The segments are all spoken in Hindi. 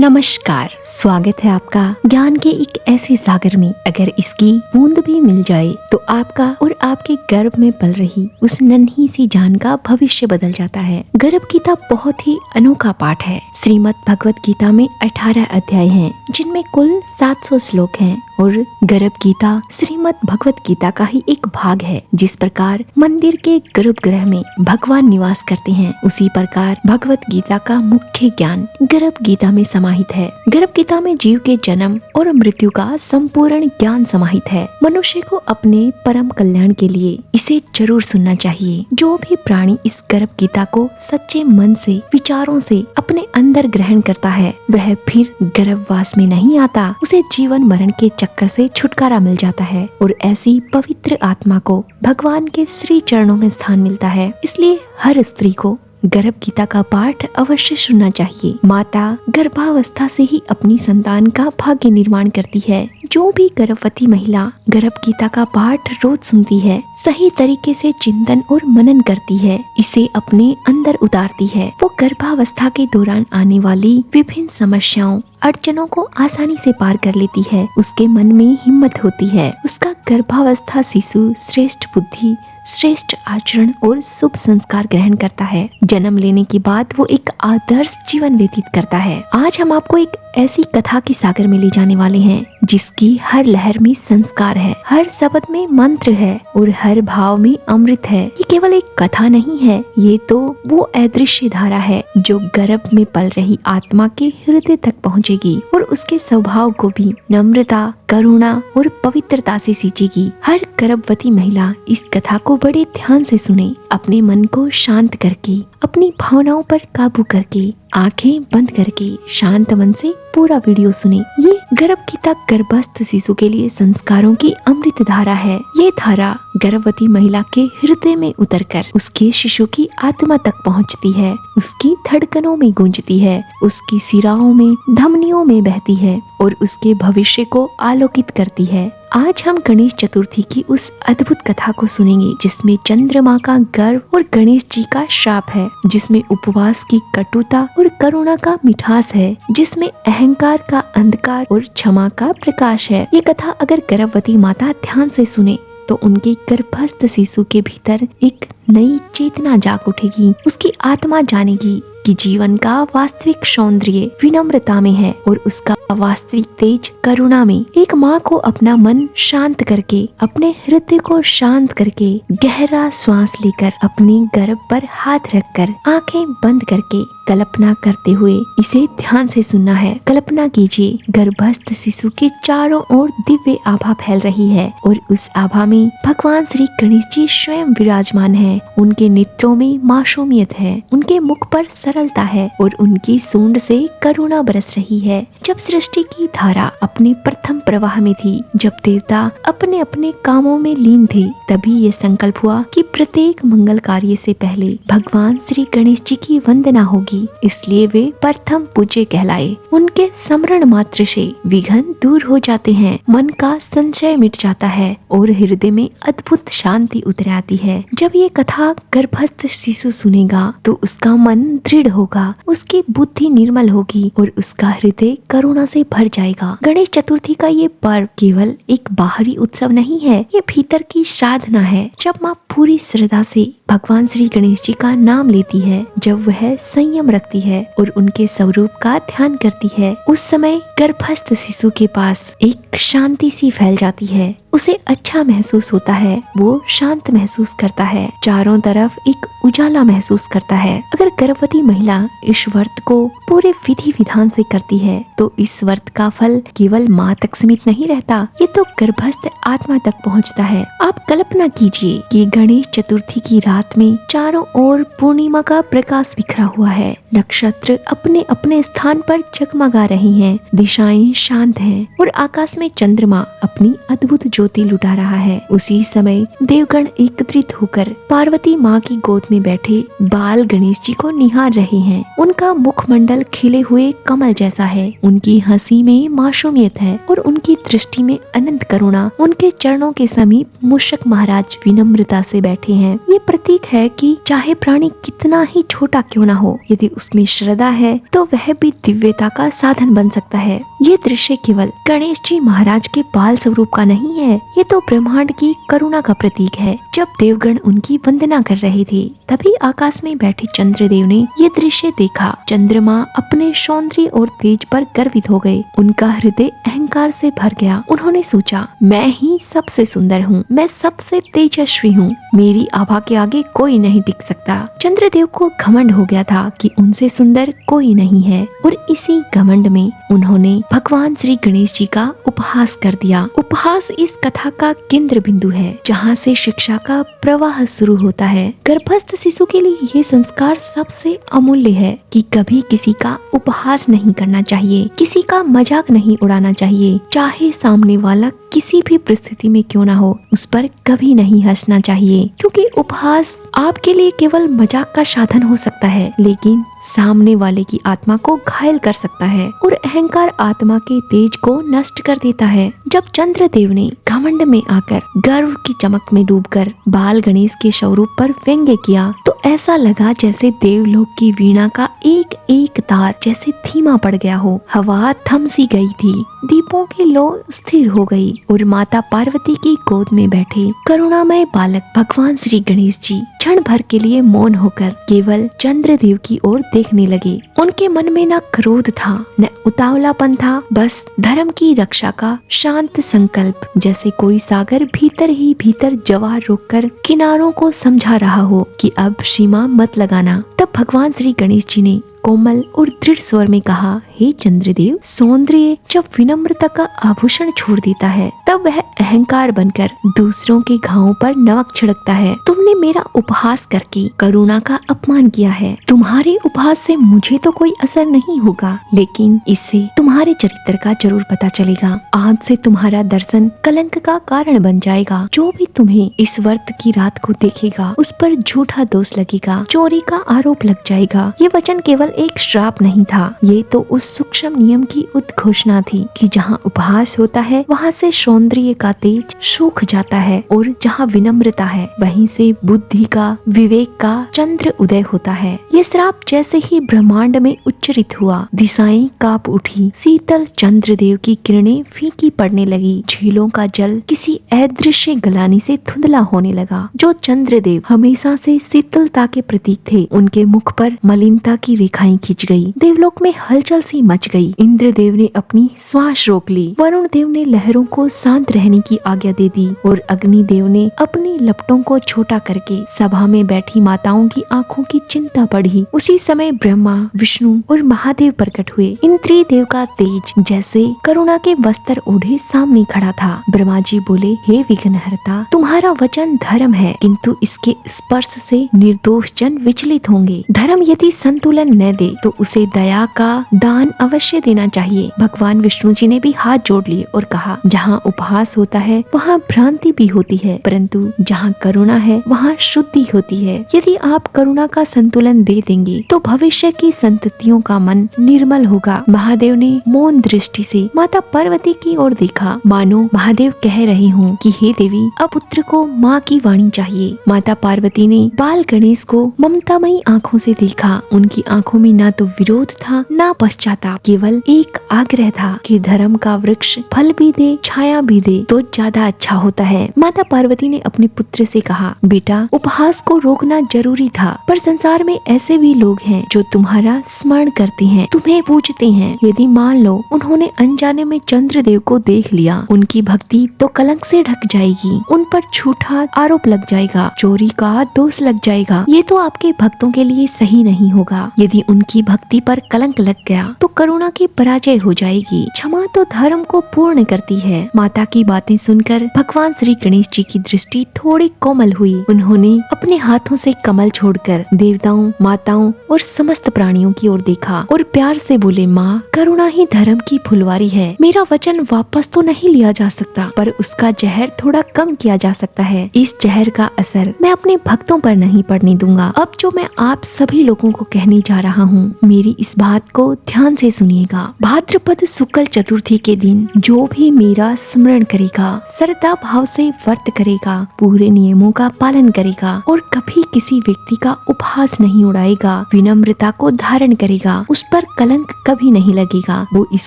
नमस्कार, स्वागत है आपका ज्ञान के एक ऐसे सागर में। अगर इसकी बूंद भी मिल जाए तो आपका और आपके गर्भ में पल रही उस नन्ही सी जान का भविष्य बदल जाता है। गर्भ गीता बहुत ही अनोखा पाठ है। श्रीमद् भगवत गीता में 18 अध्याय हैं, जिनमें कुल 700 श्लोक हैं और गर्भ गीता श्रीमद् भगवत गीता का ही एक भाग है। जिस प्रकार मंदिर के गर्भगृह में भगवान निवास करते हैं, उसी प्रकार भगवत गीता का मुख्य ज्ञान गर्भ गीता में समाहित है। गर्भ गीता में जीव के जन्म और मृत्यु का संपूर्ण ज्ञान समाहित है। मनुष्य को अपने परम कल्याण के लिए इसे जरूर सुनना चाहिए। जो भी प्राणी इस गर्भ गीता को सच्चे मन से, विचारों से अपने अंदर ग्रहण करता है, वह फिर गर्भवास में नहीं आता। उसे जीवन मरण के चक्कर से छुटकारा मिल जाता है और ऐसी पवित्र आत्मा को भगवान के श्री चरणों में स्थान मिलता है। इसलिए हर स्त्री को गर्भ गीता का पाठ अवश्य सुनना चाहिए। माता गर्भावस्था से ही अपनी संतान का भाग्य निर्माण करती है। जो भी गर्भवती महिला गर्भ गीता का पाठ रोज सुनती है, सही तरीके से चिंतन और मनन करती है, इसे अपने अंदर उतारती है, वो गर्भावस्था के दौरान आने वाली विभिन्न समस्याओं, अड़चनों को आसानी से पार कर लेती है। उसके मन में हिम्मत होती है। उसका गर्भावस्था शिशु श्रेष्ठ बुद्धि, श्रेष्ठ आचरण और शुभ संस्कार ग्रहण करता है। जन्म लेने के बाद वो एक आदर्श जीवन व्यतीत करता है। आज हम आपको एक ऐसी कथा के सागर में ले जाने वाले हैं, जिसकी हर लहर में संस्कार है, हर शब्द में मंत्र है और हर भाव में अमृत है। ये केवल एक कथा नहीं है, ये तो वो अदृश्य धारा है जो गर्भ में पल रही आत्मा के हृदय तक पहुँचेगी और उसके स्वभाव को भी नम्रता, करुणा और पवित्रता से सींचेगी। हर गर्भवती महिला इस कथा को बड़े ध्यान से सुने, अपने मन को शांत करके, अपनी भावनाओं पर काबू करके, आंखें बंद करके शांत मन से पूरा वीडियो सुने। ये गर्भ गीता गर्भस्थ शिशु के लिए संस्कारों की अमृत धारा है। ये धारा गर्भवती महिला के हृदय में उतरकर उसके शिशु की आत्मा तक पहुंचती है, उसकी धड़कनों में गूंजती है, उसकी सिराओं में, धमनियों में बहती है और उसके भविष्य को आलोकित करती है। आज हम गणेश चतुर्थी की उस अद्भुत कथा को सुनेंगे, जिसमें चंद्रमा का गर्व और गणेश जी का श्राप है, जिसमें उपवास की कटुता और करुणा का मिठास है, जिसमें अहंकार का अंधकार और क्षमा का प्रकाश है। ये कथा अगर गर्भवती माता ध्यान से सुने तो उनके गर्भस्थ शिशु के भीतर एक नई चेतना जाग उठेगी। उसकी आत्मा जानेगी कि जीवन का वास्तविक सौंदर्य विनम्रता में है और उसका वास्तविक तेज करुणा में। एक माँ को अपना मन शांत करके, अपने हृदय को शांत करके, गहरा श्वास लेकर, अपने गर्भ पर हाथ रखकर, आंखें बंद करके कल्पना करते हुए इसे ध्यान से सुनना है। कल्पना कीजिए, गर्भस्थ शिशु के चारों ओर दिव्य आभा फैल रही है और उस आभा में भगवान श्री गणेश जी स्वयं विराजमान है। उनके नेत्रों में मासूमियत है, उनके मुख पर सरलता है और उनकी सूंड से करुणा बरस रही है। जब सृष्टि की धारा अपने प्रथम प्रवाह में थी, जब देवता अपने अपने कामों में लीन थे, तभी ये संकल्प हुआ कि प्रत्येक मंगल कार्य से पहले भगवान श्री गणेश जी की वंदना होगी। इसलिए वे प्रथम पूज्य कहलाए। उनके स्मरण मात्र से विघ्न दूर हो जाते हैं, मन का संशय मिट जाता है और हृदय में अद्भुत शांति उतर आती है। जब ये कथा गर्भस्थ शिशु सुनेगा तो उसका मन दृढ़ होगा, उसकी बुद्धि निर्मल होगी और उसका हृदय करुणा से भर जाएगा। गणेश चतुर्थी का ये पर्व केवल एक बाहरी उत्सव नहीं है, ये भीतर की साधना है। जब माँ पूरी श्रद्धा से भगवान श्री गणेश जी का नाम लेती है, जब वह संयम रखती है और उनके स्वरूप का ध्यान करती है, उस समय गर्भस्थ शिशु के पास एक शांति सी फैल जाती है। उसे अच्छा महसूस होता है, वो शांत महसूस करता है, चारों तरफ एक उजाला महसूस करता है। अगर गर्भवती महिला इस व्रत को पूरे विधि विधान से करती है तो इस व्रत का फल केवल माँ तक सीमित नहीं रहता, ये तो गर्भस्थ आत्मा तक पहुँचता है। आप कल्पना कीजिए कि गणेश चतुर्थी की रात में चारों ओर पूर्णिमा का प्रकाश बिखरा हुआ है, नक्षत्र अपने अपने स्थान पर जगमगा रही हैं, दिशाएं शांत हैं और आकाश में चंद्रमा अपनी अद्भुत ज्योति लुटा रहा है। उसी समय देवगण एकत्रित होकर पार्वती माँ की गोद में बैठे बाल गणेश जी को निहार रहे हैं। उनका मुखमंडल खिले हुए कमल जैसा है, उनकी हंसी में मासूमियत है और उनकी दृष्टि में अनंत करुणा। उनके चरणों के समीप मूषक महाराज विनम्रता से बैठे हैं। ये प्रतीक है कि चाहे प्राणी कितना ही छोटा क्यों ना हो, यदि उसमें श्रद्धा है तो वह भी दिव्यता का साधन बन सकता है। ये दृश्य केवल गणेश जी महाराज के बाल स्वरूप का नहीं है, ये तो ब्रह्मांड की करुणा का प्रतीक है। जब देवगण उनकी वंदना कर रहे थे, तभी आकाश में बैठे चंद्रदेव ने ये दृश्य देखा। चंद्रमा अपने सौंदर्य और तेज पर गर्वित हो गए। उनका हृदय अहंकार से भर गया। उन्होंने सोचा, मैं ही सबसे सुंदर हूँ, मैं सबसे तेजस्वी हूँ, मेरी आभा के आगे कोई नहीं टिक सकता। चंद्रदेव को घमंड हो गया था कि उनसे सुंदर कोई नहीं है, और इसी घमंड में उन्होंने भगवान श्री गणेश जी का उपहास कर दिया। उपहास इस कथा का केंद्र बिंदु है, जहाँ से शिक्षा का प्रवाह शुरू होता है। गर्भस्थ शिशु के लिए ये संस्कार सबसे अमूल्य है कि कभी किसी का उपहास नहीं करना चाहिए, किसी का मजाक नहीं उड़ाना चाहिए। चाहे सामने वाला किसी भी परिस्थिति में क्यों ना हो, उस पर कभी नहीं हंसना चाहिए, क्योंकि उपहास आपके लिए केवल मजाक का साधन हो सकता है, लेकिन सामने वाले की आत्मा को घायल कर सकता है, और अहंकार आत्मा के तेज को नष्ट कर देता है। जब चंद्रदेव ने घमंड में आकर गर्व की चमक में डूबकर बाल गणेश के स्वरूप पर व्यंग्य किया, तो ऐसा लगा जैसे देवलोक की वीणा का एक एक तार जैसे धीमा पड़ गया हो। हवा थम सी गई थी, दीपों की लो स्थिर हो गई, और माता पार्वती की गोद में बैठे करुणामय बालक भगवान श्री गणेश जी क्षण भर के लिए मौन होकर केवल चंद्रदेव की ओर देखने लगे। उनके मन में न क्रोध था, न उतावलापन था, बस धर्म की रक्षा का शांत संकल्प, जैसे कोई सागर भीतर ही भीतर जवार रोककर किनारों को समझा रहा हो कि अब सीमा मत लगाना। तब भगवान श्री गणेश जी ने कोमल और दृढ़ स्वर में कहा, हे चंद्रदेव, सौंदर्य जब विनम्रता का आभूषण छोड़ देता है, तब वह अहंकार बनकर दूसरों के घावों पर नमक छिड़कता है। तुमने मेरा उपहास करके करुणा का अपमान किया है। तुम्हारे उपहास से मुझे तो कोई असर नहीं होगा, लेकिन इससे तुम्हारे चरित्र का जरूर पता चलेगा। आज से तुम्हारा दर्शन कलंक का कारण बन जाएगा। जो भी तुम्हें इस व्रत की रात को देखेगा, उस पर झूठा दोष लगेगा, चोरी का आरोप लग जाएगा। ये वचन केवल एक श्राप नहीं था, ये तो उस सूक्ष्म नियम की उद्घोषणा थी कि जहाँ उपहास होता है, वहाँ से सौंदर्य का तेज सूख जाता है, और जहाँ विनम्रता है, वहीं से बुद्धि का, विवेक का चंद्र उदय होता है। ये श्राप जैसे ही ब्रह्मांड में उच्चरित हुआ, दिशाएं कांप उठी, शीतल चंद्रदेव की किरणें फीकी पड़ने लगी, झीलों का जल किसी अदृश्य गलानी से धुंधला होने लगा। जो चंद्रदेव हमेशा से शीतलता के प्रतीक थे, उनके मुख पर मलिनता की रेखाएं खिंच गई। देवलोक में हलचल सी मच गई। इंद्रदेव ने अपनी श्वास रोक ली, वरुण देव ने लहरों को शांत रहने की आज्ञा दे दी, और अग्निदेव ने अपनी लपटों को छोटा करके सभा में बैठी माताओं की आंखों की चिंता बढ़ी। उसी समय ब्रह्मा, विष्णु और महादेव प्रकट हुए। इन त्रिदेव का तेज जैसे करुणा के वस्त्र ओढ़े सामने खड़ा था। ब्रह्मा जी बोले, हे विघ्नहर्ता, तुम्हारा वचन धर्म है, किंतु इसके स्पर्श से निर्दोष जन विचलित होंगे। धर्म यदि संतुलन न दे तो उसे दया का दान अवश्य देना चाहिए। भगवान विष्णु जी ने भी हाथ जोड़ लिए और कहा, जहाँ उपहास होता है वहाँ भ्रांति भी होती है, परंतु जहाँ करुणा है वहाँ शुद्धि होती है। यदि आप करुणा का संतुलन दे देंगे तो भविष्य की संततियों का मन निर्मल होगा। महादेव ने मौन दृष्टि से माता पार्वती की ओर देखा, मानो महादेव कह रहे हों कि हे देवी, अब पुत्र को माँ की वाणी चाहिए। माता पार्वती ने बाल गणेश को ममतामयी आँखों से देखा। उनकी आंखों में ना तो विरोध था, ना पश्चाताप, केवल एक आग्रह था कि धर्म का वृक्ष फल भी दे, छाया भी दे तो ज्यादा अच्छा होता है। माता पार्वती ने अपने पुत्र से कहा, बेटा, उपहास को रोकना जरूरी था, पर संसार में ऐसे भी लोग हैं जो तुम्हारा स्मरण करते हैं, तुम्हें पूजते हैं। यदि मान लो उन्होंने अनजाने में चंद्रदेव को देख लिया, उनकी भक्ति तो कलंक से ढक जाएगी, उन पर झूठा आरोप लग जाएगा, चोरी का दोष लग जाएगा। ये तो आपके भक्तों के लिए सही नहीं होगा। यदि उनकी भक्ति पर कलंक लग गया तो करुणा की पराजय हो जाएगी। क्षमा तो धर्म को पूर्ण करती है। माता की बातें सुनकर भगवान श्री गणेश जी की दृष्टि थोड़ी कोमल हुई। उन्होंने अपने हाथों से कमल छोड़कर देवताओं, माताओं और समस्त प्राणियों की ओर देखा और प्यार से बोले, माँ, करुणा ही धर्म की फुलवारी है। मेरा वचन वापस तो नहीं लिया जा सकता, पर उसका जहर थोड़ा कम किया जा सकता है। इस जहर का असर मैं अपने भक्तों पर नहीं पड़ने दूंगा। अब जो मैं आप सभी लोगों को कहने जा रहा रहा हूँ, मेरी इस बात को ध्यान से सुनिएगा। भाद्रपद शुक्ल चतुर्थी के दिन जो भी मेरा स्मरण करेगा, श्रद्धा भाव से व्रत करेगा, पूरे नियमों का पालन करेगा और कभी किसी व्यक्ति का उपहास नहीं उड़ाएगा, विनम्रता को धारण करेगा, उस पर कलंक कभी नहीं लगेगा, वो इस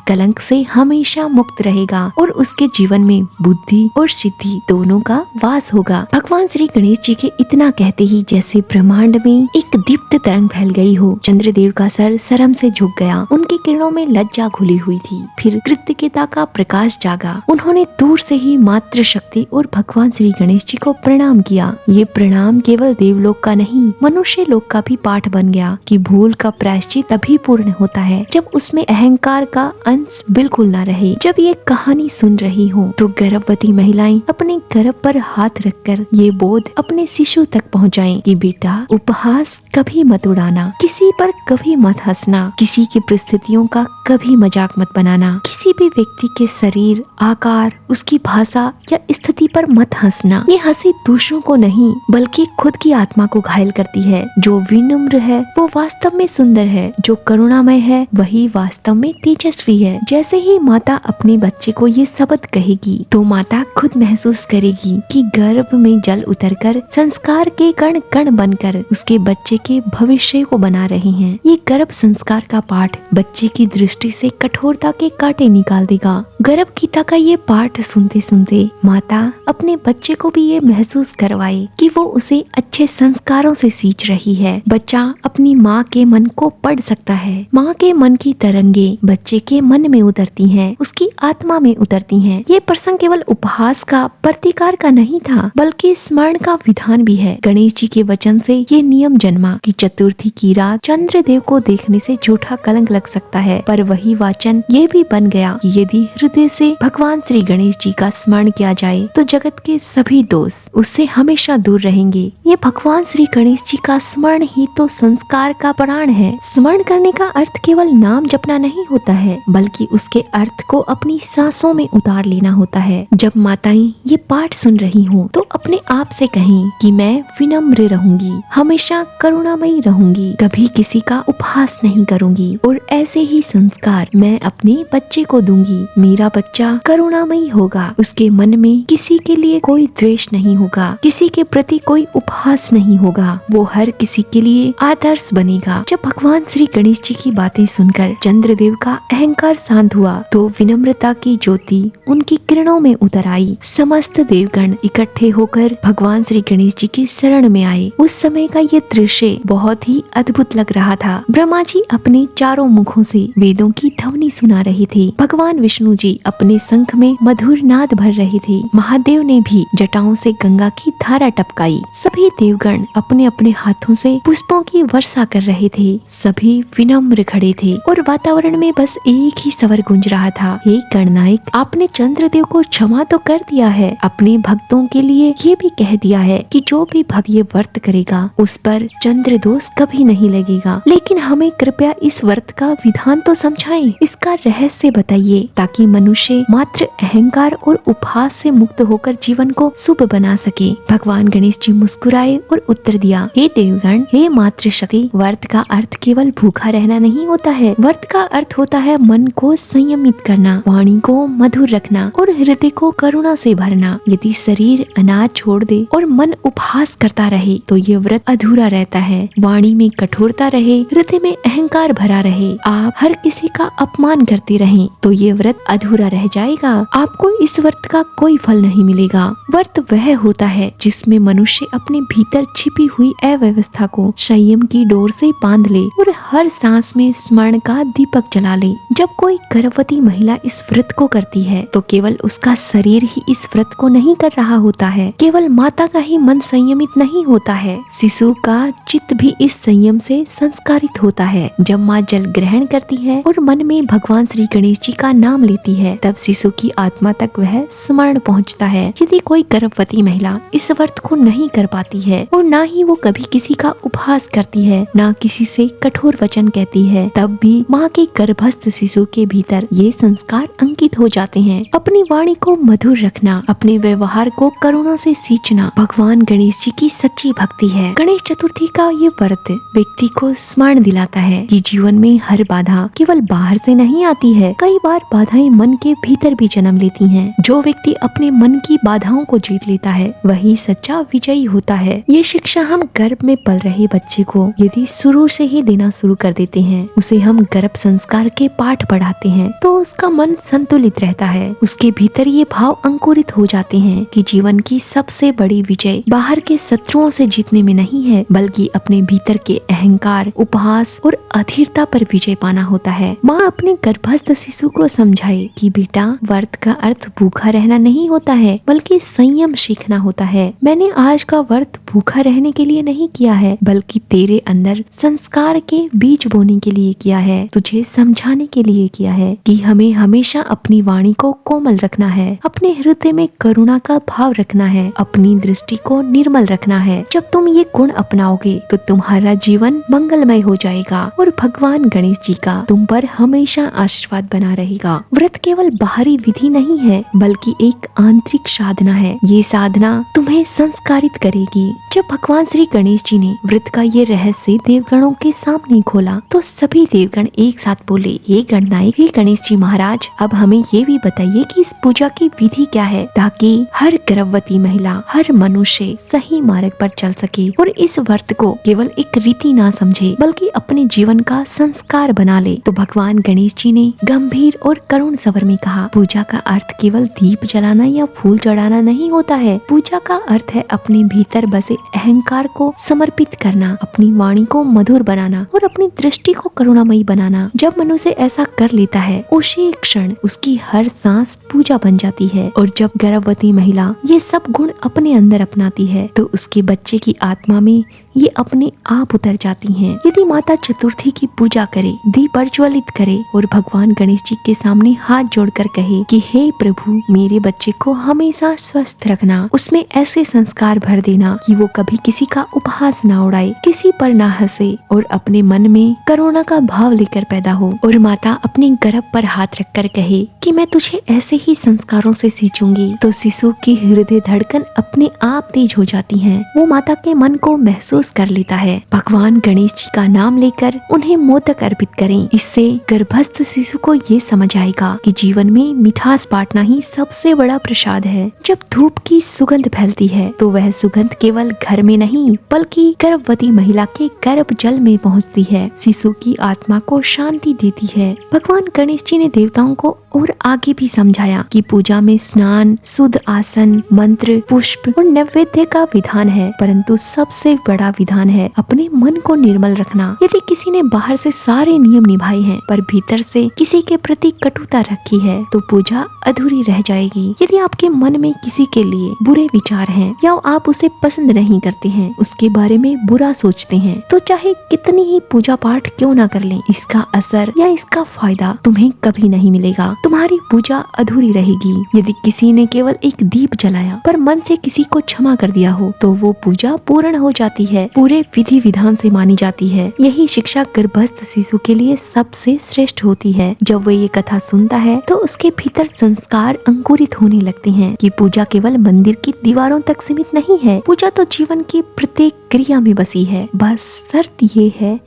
कलंक से हमेशा मुक्त रहेगा और उसके जीवन में बुद्धि और सिद्धि दोनों का वास होगा। भगवान श्री गणेश जी के इतना कहते ही जैसे ब्रह्मांड में एक दीप्त तरंग फैल गई हो। चंद्रदेव का सर शर्म से झुक गया, उनकी किरणों में लज्जा घुली हुई थी। फिर कृतज्ञता का प्रकाश जागा। उन्होंने दूर से ही मातृ शक्ति और भगवान श्री गणेश जी को प्रणाम किया। ये प्रणाम केवल देवलोक का नहीं, मनुष्य लोक का भी पाठ बन गया कि भूल का प्रायश्चित तभी पूर्ण होता है जब उसमें अहंकार का अंश बिल्कुल न रहे। जब ये कहानी सुन रही हो तो गर्भवती महिलाएं अपने गर्भ पर हाथ रखकर ये बोध अपने शिशु तक पहुँचाएं कि बेटा, उपहास कभी मत उड़ाना, किसी पर कभी मत हंसना, किसी की परिस्थितियों का कभी मजाक मत बनाना, किसी भी व्यक्ति के शरीर, आकार, उसकी भाषा या स्थिति पर मत हंसना। ये हंसी दूसरों को नहीं बल्कि खुद की आत्मा को घायल करती है। जो विनम्र है वो वास्तव में सुंदर है, जो करुणामय है वही वास्तव में तेजस्वी है। जैसे ही माता अपने बच्चे को ये शब्द कहेगी तो माता खुद महसूस करेगी कि गर्भ में जल उतरकर संस्कार के कण कण बनकर उसके बच्चे के भविष्य को बना रहे हैं। ये गर्भ संस्कार का पाठ बच्चे की दृष्टि से कठोरता के कांटे निकाल देगा। गर्भ गीता का ये पाठ सुनते सुनते माता अपने बच्चे को भी ये महसूस करवाए कि वो उसे अच्छे संस्कारों से सींच रही है। बच्चा अपनी माँ के मन को पढ़ सकता है। माँ के मन की तरंगे बच्चे के मन में उतरती हैं, उसकी आत्मा में उतरती हैं। ये प्रसंग केवल उपहास का, प्रतिकार का नहीं था बल्कि स्मरण का विधान भी है। गणेश जी के वचन से ये नियम जन्मा कि चतुर्थी की रात चंद्रदेव को देखने से झूठा कलंक लग सकता है, पर वही वाचन ये भी बन गया कि यदि हृदय से भगवान श्री गणेश जी का स्मरण किया जाए तो जगत के सभी दोष उससे हमेशा दूर रहेंगे। ये भगवान श्री गणेश जी का स्मरण ही तो संस्कार का प्राण है। स्मरण करने का अर्थ केवल नाम जपना नहीं होता है बल्कि उसके अर्थ को अपनी सांसों में उतार लेना होता है। जब माताएं ये पाठ सुन रही हों तो अपने आप से कहें कि मैं विनम्र रहूंगी, हमेशा करुणामयी रहूंगी, कभी किसी का उपहास नहीं करूंगी और ऐसे ही संस्कार मैं अपने बच्चे को दूंगी। मेरा बच्चा करुणामयी होगा, उसके मन में किसी के लिए कोई द्वेष नहीं होगा, किसी के प्रति कोई उपहास नहीं होगा, वो हर किसी के लिए आदर्श बनेगा। जब भगवान श्री गणेश जी की बातें सुनकर चंद्रदेव का अहंकार शांत हुआ तो विनम्रता की ज्योति उनकी किरणों में उतर आई। समस्त देवगण इकट्ठे होकर भगवान श्री गणेश जी की शरण में आए। उस समय का ये दृश्य बहुत ही अद्भुत लग रहा था। ब्रह्मा जी अपने चारों मुखों से वेदों की ध्वनि सुना रहे थे। भगवान विष्णु जी अपने शंख में मधुर नाद भर रहे थे। महादेव ने भी जटाओं से गंगा की धारा टपकाई। सभी देवगण अपने अपने हाथों से पुष्पों की वर्षा कर रहे थे। सभी विनम्र खड़े थे और वातावरण में बस एक ही स्वर गूंज रहा था, हे गणनायक, आपने चंद्रदेव को क्षमा तो कर दिया है, अपने भक्तों के लिए ये भी कह दिया है कि जो भी भक्त ये व्रत करेगा उस पर चंद्र दोष कभी नहीं लगेगा। लेकिन हमें कृपया इस व्रत का विधान तो समझाएं, इसका रहस्य बताइए ताकि मनुष्य मात्र अहंकार और उपहास से मुक्त होकर जीवन को शुभ बना सके। भगवान गणेश जी मुस्कुराए और उत्तर दिया, हे देवगण, हे मातृशक्ति, व्रत का अर्थ केवल भूखा रहना नहीं होता है। व्रत का अर्थ होता है मन को संयमित करना, वाणी को मधुर रखना और हृदय को करुणा से भरना। यदि शरीर अनाज छोड़ दे और मन उपहास करता रहे तो ये व्रत अधूरा रहता है। वाणी में कठोरता रहे, हृदय में अहंकार भरा रहे, आप हर किसी का अपमान करते रहें तो ये व्रत अधूरा रह जाएगा। आपको इस व्रत का कोई फल नहीं मिलेगा। व्रत वह होता है जिसमें मनुष्य अपने भीतर छिपी हुई अव्यवस्था को संयम की डोर से बांध ले और हर सांस में स्मरण का दीपक जला ले। जब कोई गर्भवती महिला इस व्रत को करती है तो केवल उसका शरीर ही इस व्रत को नहीं कर रहा होता है, केवल माता का ही मन संयमित नहीं होता है, शिशु का चित्त भी इस संयम से संस्कारित होता है। जब माँ जल ग्रहण करती है और मन में भगवान श्री गणेश जी का नाम लेती है तब शिशु की आत्मा तक वह स्मरण पहुँचता है। यदि कोई गर्भवती महिला इस व्रत को नहीं कर पाती है और न ही वो कभी किसी का उपहास करती है, न किसी से कठोर वचन कहती है, तब भी माँ के गर्भस्थ शिशु के भीतर ये संस्कार अंकित हो जाते हैं। अपनी वाणी को मधुर रखना, अपने व्यवहार को करुणा से सींचना भगवान गणेश जी की सच्ची भक्ति है। गणेश चतुर्थी का ये व्रत व्यक्ति को स्मरण दिलाता है कि जीवन में हर बाधा केवल बाहर से नहीं आती है, कई बार बाधाएं मन के भीतर भी जन्म लेती हैं। जो व्यक्ति अपने मन की बाधाओं को जीत लेता है वही सच्चा विजयी होता है। ये शिक्षा हम गर्भ में पल रहे बच्चे को यदि शुरू से ही देना शुरू कर देते हैं, उसे हम गर्भ संस्कार के पाठ पढ़ाते हैं तो उसका मन संतुलित रहता है। उसके भीतर ये भाव अंकुरित हो जाते हैं कि जीवन की सबसे बड़ी विजय बाहर के शत्रुओं से जीतने में नहीं है, बल्कि अपने भीतर के अहंकार, उपहास और अधीरता पर विजय पाना होता है। माँ अपने गर्भस्थ शिशु को समझाए कि बेटा, व्रत का अर्थ भूखा रहना नहीं होता है, बल्कि संयम सीखना होता है। मैंने आज का व्रत भूखा रहने के लिए नहीं किया है, बल्कि तेरे अंदर संस्कार के बीज बोने के लिए किया है, तुझे समझाने के लिए किया है कि हमें हमेशा अपनी वाणी को कोमल रखना है, अपने हृदय में करुणा का भाव रखना है, अपनी दृष्टि को निर्मल रखना है। जब तुम ये गुण अपनाओगे तो तुम्हारा जीवन मंगलमय हो जाएगा और भगवान गणेश जी का तुम पर हमेशा आशीर्वाद बना रहेगा। व्रत केवल बाहरी विधि नहीं है, बल्कि एक आंतरिक साधना है। ये साधना तुम्हें संस्कारित करेगी। जब भगवान श्री गणेश जी ने व्रत का ये रहस्य देवगणों के सामने खोला तो सभी देवगण एक साथ बोले, हे गणनायक, हे गणेश जी महाराज, अब हमें ये भी बताइए कि इस पूजा की विधि क्या है, ताकि हर गर्भवती महिला, हर मनुष्य सही मार्ग पर चल सके और इस व्रत को केवल एक रीति ना समझे, बल्कि अपने जीवन का संस्कार बना ले। तो भगवान गणेश जी ने गंभीर और करुण स्वर में कहा, पूजा का अर्थ केवल दीप जलाना या फूल चढ़ाना नहीं होता है। पूजा का अर्थ है अपने भीतर बसे अहंकार को समर्पित करना, अपनी वाणी को मधुर बनाना और अपनी दृष्टि को करुणामयी बनाना। जब मनुष्य ऐसा कर लेता है, उसी क्षण उसकी हर सांस पूजा बन जाती है। और जब गर्भवती महिला ये सब गुण अपने अंदर अपनाती है तो उसके बच्चे की आत्मा में ये अपने आप उतर जाती हैं। यदि माता चतुर्थी की पूजा करे, दीप प्रज्वलित करे और भगवान गणेश जी के सामने हाथ जोड़कर कहे कि हे प्रभु, मेरे बच्चे को हमेशा स्वस्थ रखना, उसमें ऐसे संस्कार भर देना कि वो कभी किसी का उपहास ना उड़ाए, किसी पर ना हंसे और अपने मन में करुणा का भाव लेकर पैदा हो। और माता अपने गर्भ पर हाथ रखकर कहे कि मैं तुझे ऐसे ही संस्कारों से सींचूंगी, तो शिशु की हृदय धड़कन अपने आप तेज हो जाती है। वो माता के मन को महसूस कर लेता है। भगवान गणेश जी का नाम लेकर उन्हें मोदक अर्पित करें। इससे गर्भस्थ शिशु को ये समझ आएगा कि जीवन में मिठास बांटना ही सबसे बड़ा प्रसाद है। जब धूप की सुगंध फैलती है तो वह सुगंध केवल घर में नहीं, बल्कि गर्भवती महिला के गर्भ जल में पहुंचती है, शिशु की आत्मा को शांति देती है। भगवान गणेश जी ने देवताओं को और आगे भी समझाया कि पूजा में स्नान, शुद्ध आसन, मंत्र, पुष्प और नैवेद्य का विधान है, परंतु सबसे बड़ा विधान है अपने मन को निर्मल रखना। यदि किसी ने बाहर से सारे नियम निभाए हैं पर भीतर से किसी के प्रति कटुता रखी है तो पूजा अधूरी रह जाएगी। यदि आपके मन में किसी के लिए बुरे विचार हैं या आप उसे पसंद नहीं करते हैं, उसके बारे में बुरा सोचते हैं, तो चाहे कितनी ही पूजा पाठ क्यों ना कर लें, इसका असर या इसका फायदा तुम्हें कभी नहीं मिलेगा। तुम्हारी पूजा अधूरी रहेगी। यदि किसी ने केवल एक दीप जलाया पर मन से किसी को क्षमा कर दिया हो तो वो पूजा पूर्ण हो जाती है, पूरे विधि विधान से मानी जाती है। यही शिक्षा गर्भस्थ शिशु के लिए सबसे श्रेष्ठ होती है। जब वो ये कथा सुनता है तो उसके भीतर संस्कार अंकुरित होने लगते हैं कि पूजा केवल मंदिर की दीवारों तक सीमित नहीं है। पूजा तो जीवन की प्रत्येक क्रिया में बसी है। बस शर्त ये है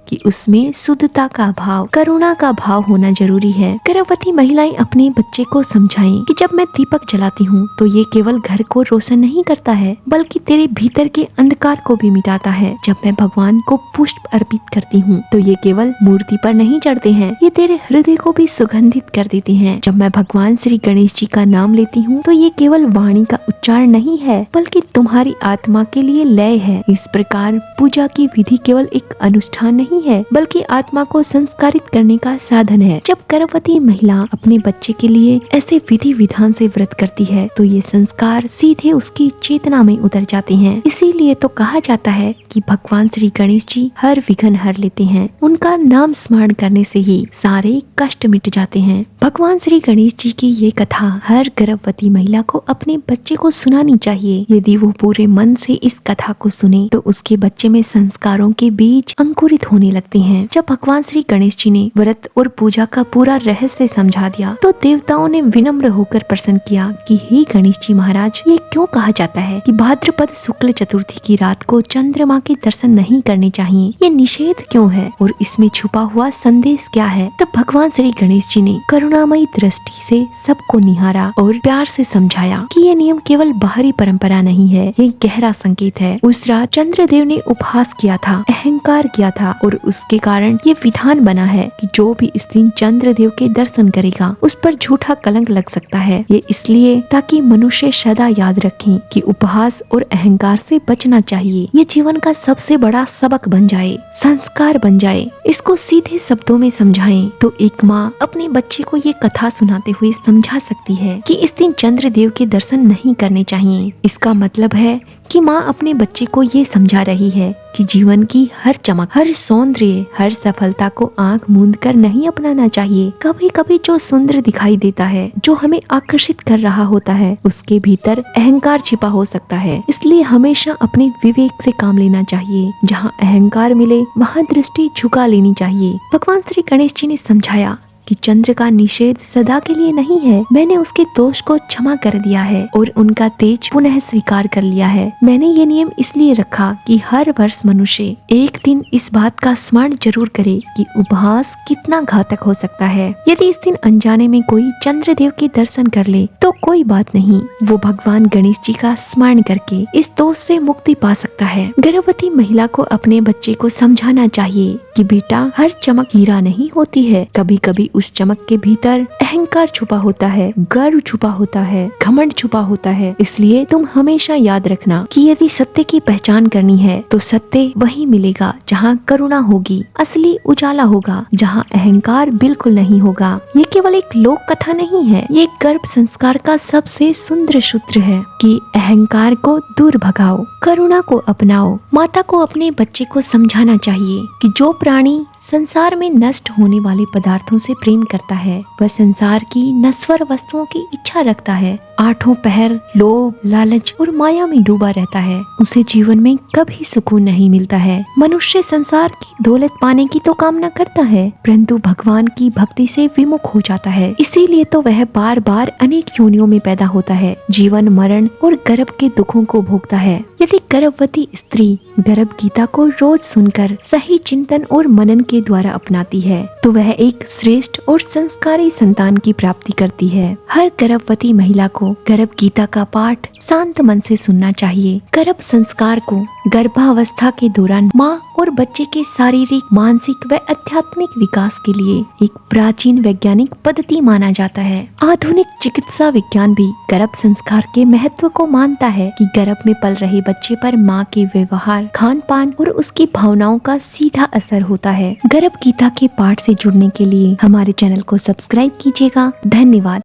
कि उसमें शुद्धता का भाव, करुणा का भाव होना जरूरी है। गर्भवती महिलाएं अपने बच्चे को समझाएं कि जब मैं दीपक जलाती हूँ तो ये केवल घर को रोशन नहीं करता है, बल्कि तेरे भीतर के अंधकार को भी मिटाता है। जब मैं भगवान को पुष्प अर्पित करती हूँ तो ये केवल मूर्ति पर नहीं चढ़ते हैं, ये तेरे हृदय को भी सुगंधित कर देते हैं। जब मैं भगवान श्री गणेश जी का नाम लेती हूँ तो ये केवल वाणी का उच्चारण नहीं है, बल्कि तुम्हारी आत्मा के लिए लय है। इस प्रकार पूजा की विधि केवल एक अनुष्ठान नहीं है, बल्कि आत्मा को संस्कारित करने का साधन है। जब गर्भवती महिला अपने बच्चे के लिए ऐसे विधि विधान से व्रत करती है तो ये संस्कार सीधे उसकी चेतना में उतर जाते हैं। इसीलिए तो कहा जाता है कि भगवान श्री गणेश जी हर विघ्न हर लेते हैं। उनका नाम स्मरण करने से ही सारे कष्ट मिट जाते हैं। भगवान श्री गणेश जी की ये कथा हर गर्भवती महिला को अपने बच्चे को सुनानी चाहिए। यदि वो पूरे मन से इस कथा को सुने तो उसके बच्चे में संस्कारों के बीज अंकुरित होने होने लगते हैं। जब भगवान श्री गणेश जी ने व्रत और पूजा का पूरा रहस्य समझा दिया तो देवताओं ने विनम्र होकर प्रश्न किया कि हे गणेश जी महाराज, ये क्यों कहा जाता है कि भाद्रपद शुक्ल चतुर्थी की रात को चंद्रमा के दर्शन नहीं करने चाहिए? ये निषेध क्यों है और इसमें छुपा हुआ संदेश क्या है? तब भगवान श्री गणेश जी ने करुणामयी दृष्टि से सबको निहारा और प्यार से समझाया कि ये नियम केवल बाहरी परंपरा नहीं है, ये गहरा संकेत है। उस रात चंद्रदेव ने उपहास किया था, अहंकार किया था और उसके कारण ये विधान बना है कि जो भी इस दिन चंद्रदेव के दर्शन करेगा उस पर झूठा कलंक लग सकता है। ये इसलिए ताकि मनुष्य सदा याद रखें कि उपहास और अहंकार से बचना चाहिए। ये जीवन का सबसे बड़ा सबक बन जाए, संस्कार बन जाए। इसको सीधे शब्दों में समझाएं तो एक माँ अपने बच्चे को ये कथा सुनाते हुए समझा सकती है कि इस दिन चंद्रदेव के दर्शन नहीं करने चाहिए। इसका मतलब है कि माँ अपने बच्चे को ये समझा रही है कि जीवन की हर चमक, हर सौंदर्य, हर सफलता को आंख मूंद कर नहीं अपनाना चाहिए। कभी कभी जो सुंदर दिखाई देता है, जो हमें आकर्षित कर रहा होता है, उसके भीतर अहंकार छिपा हो सकता है। इसलिए हमेशा अपने विवेक से काम लेना चाहिए। जहाँ अहंकार मिले वहाँ दृष्टि झुका लेनी चाहिए। भगवान श्री गणेश जी ने समझाया कि चंद्र का निषेध सदा के लिए नहीं है। मैंने उसके दोष को क्षमा कर दिया है और उनका तेज पुनः स्वीकार कर लिया है। मैंने ये नियम इसलिए रखा कि हर वर्ष मनुष्य एक दिन इस बात का स्मरण जरूर करे कि उपहास कितना घातक हो सकता है। यदि इस दिन अनजाने में कोई चंद्रदेव के दर्शन कर ले तो कोई बात नहीं, वो भगवान गणेश जी का स्मरण करके इस दोष से मुक्ति पा सकता है। गर्भवती महिला को अपने बच्चे को समझाना चाहिए कि बेटा, हर चमक हीरा नहीं होती है। कभी कभी उस चमक के भीतर अहंकार छुपा होता है, गर्व छुपा होता है, घमंड छुपा होता है। इसलिए तुम हमेशा याद रखना कि यदि सत्य की पहचान करनी है तो सत्य वही मिलेगा जहाँ करुणा होगी, असली उजाला होगा, जहाँ अहंकार बिल्कुल नहीं होगा। ये केवल एक लोक कथा नहीं है, ये गर्भ संस्कार का सबसे सुंदर सूत्र है कि अहंकार को दूर भगाओ, करुणा को अपनाओ। माता को अपने बच्चे को समझाना चाहिए कि जो प्राणी संसार में नष्ट होने वाले पदार्थों से प्रेम करता है वह संसार की नश्वर वस्तुओं की इच्छा रखता है। आठों पहर लोभ, लालच और माया में डूबा रहता है। उसे जीवन में कभी सुकून नहीं मिलता है। मनुष्य संसार की दौलत पाने की तो कामना करता है, परंतु भगवान की भक्ति से विमुख हो जाता है। इसीलिए तो वह बार बार अनेक योनियों में पैदा होता है, जीवन मरण और गर्भ के दुखों को भोगता है। यदि गर्भवती स्त्री गर्भ गीता को रोज सुनकर सही चिंतन और मनन के द्वारा अपनाती है तो वह एक श्रेष्ठ और संस्कारी संतान की प्राप्ति करती है। हर गर्भवती महिला को गर्भ गीता का पाठ शांत मन से सुनना चाहिए। गर्भ संस्कार को गर्भावस्था के दौरान माँ और बच्चे के शारीरिक, मानसिक व आध्यात्मिक विकास के लिए एक प्राचीन वैज्ञानिक पद्धति माना जाता है। आधुनिक चिकित्सा विज्ञान भी गर्भ संस्कार के महत्व को मानता है कि गर्भ में पल रहे बच्चे पर माँ के व्यवहार, खान पान और उसकी भावनाओं का सीधा असर होता है। गर्भ गीता के पाठ से जुड़ने के लिए हमारे चैनल को सब्सक्राइब कीजिएगा। धन्यवाद।